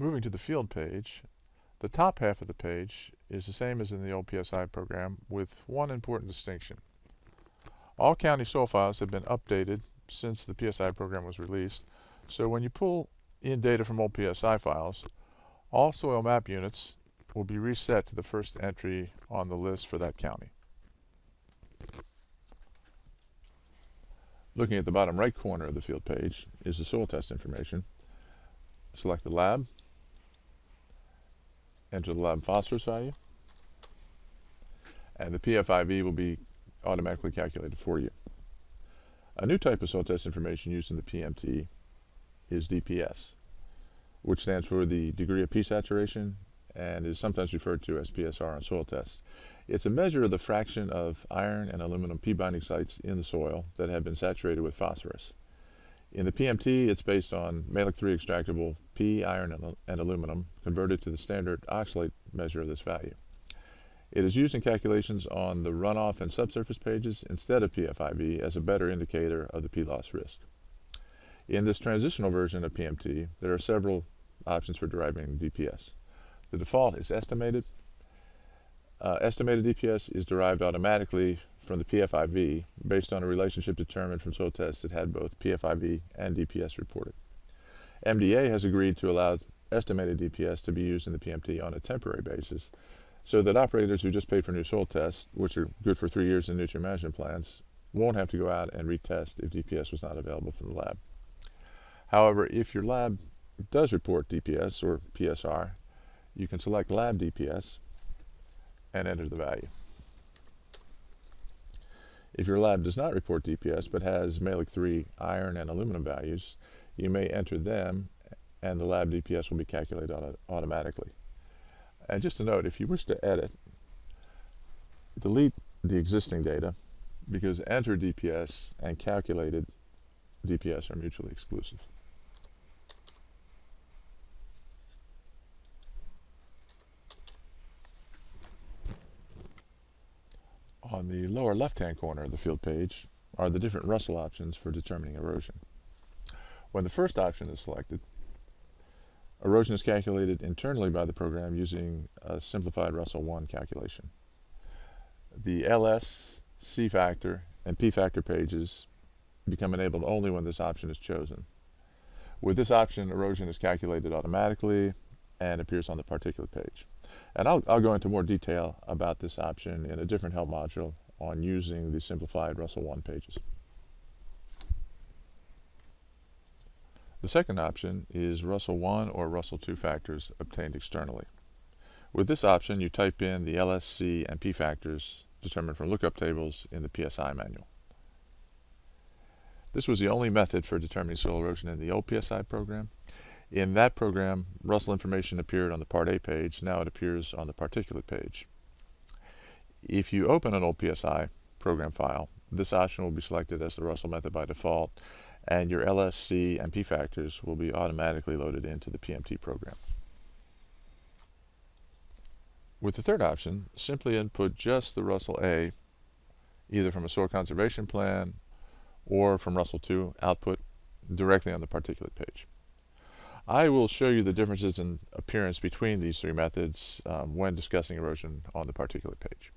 Moving to the field page, the top half of the page is the same as in the old PSI program with one important distinction. All county soil files have been updated since the PSI program was released, so when you pull in data from old PSI files, all soil map units will be reset to the first entry on the list for that county. Looking at the bottom right corner of the field page is the soil test information. Select the lab, enter the lab phosphorus value, and the PFIV will be automatically calculated for you. A new type of soil test information used in the PMT is DPS, which stands for the degree of P saturation and is sometimes referred to as PSR on soil tests. It's a measure of the fraction of iron and aluminum P binding sites in the soil that have been saturated with phosphorus. In the PMT, it's based on Mehlich-3 extractable P, iron, and aluminum converted to the standard oxalate measure of this value. It is used in calculations on the runoff and subsurface pages instead of PFIV as a better indicator of the P loss risk. In this transitional version of PMT, there are several options for deriving DPS. The default is estimated. Estimated DPS is derived automatically from the PFIV based on a relationship determined from soil tests that had both PFIV and DPS reported. MDA has agreed to allow estimated DPS to be used in the PMT on a temporary basis so that operators who just paid for new soil tests, which are good for 3 years in nutrient management plans, won't have to go out and retest if DPS was not available from the lab. However, if your lab does report DPS or PSR, you can select lab DPS and enter the value. If your lab does not report DPS but has Mehlich-3 iron and aluminum values, you may enter them and the lab DPS will be calculated automatically. And just a note, if you wish to edit, delete the existing data because entered DPS and calculated DPS are mutually exclusive. On the lower left-hand corner of the field page are the different Russell options for determining erosion. When the first option is selected, erosion is calculated internally by the program using a simplified Russell 1 calculation. The LS, C factor, and P factor pages become enabled only when this option is chosen. With this option, erosion is calculated automatically and appears on the particulate page. And I'll go into more detail about this option in a different help module on using the simplified Russell 1 pages. The second option is Russell 1 or Russell 2 factors obtained externally. With this option, you type in the LS, C, and P factors determined from lookup tables in the PSI manual. This was the only method for determining soil erosion in the old PSI program. In that program, Russell information appeared on the Part A page. Now it appears on the particulate page. If you open an old PSI program file, this option will be selected as the Russell method by default, and your LS, C, and P factors will be automatically loaded into the PMT program. With the third option, simply input just the Russell A, either from a soil conservation plan or from Russell 2 output directly on the particulate page. I will show you the differences in appearance between these three methods when discussing erosion on the particulate page.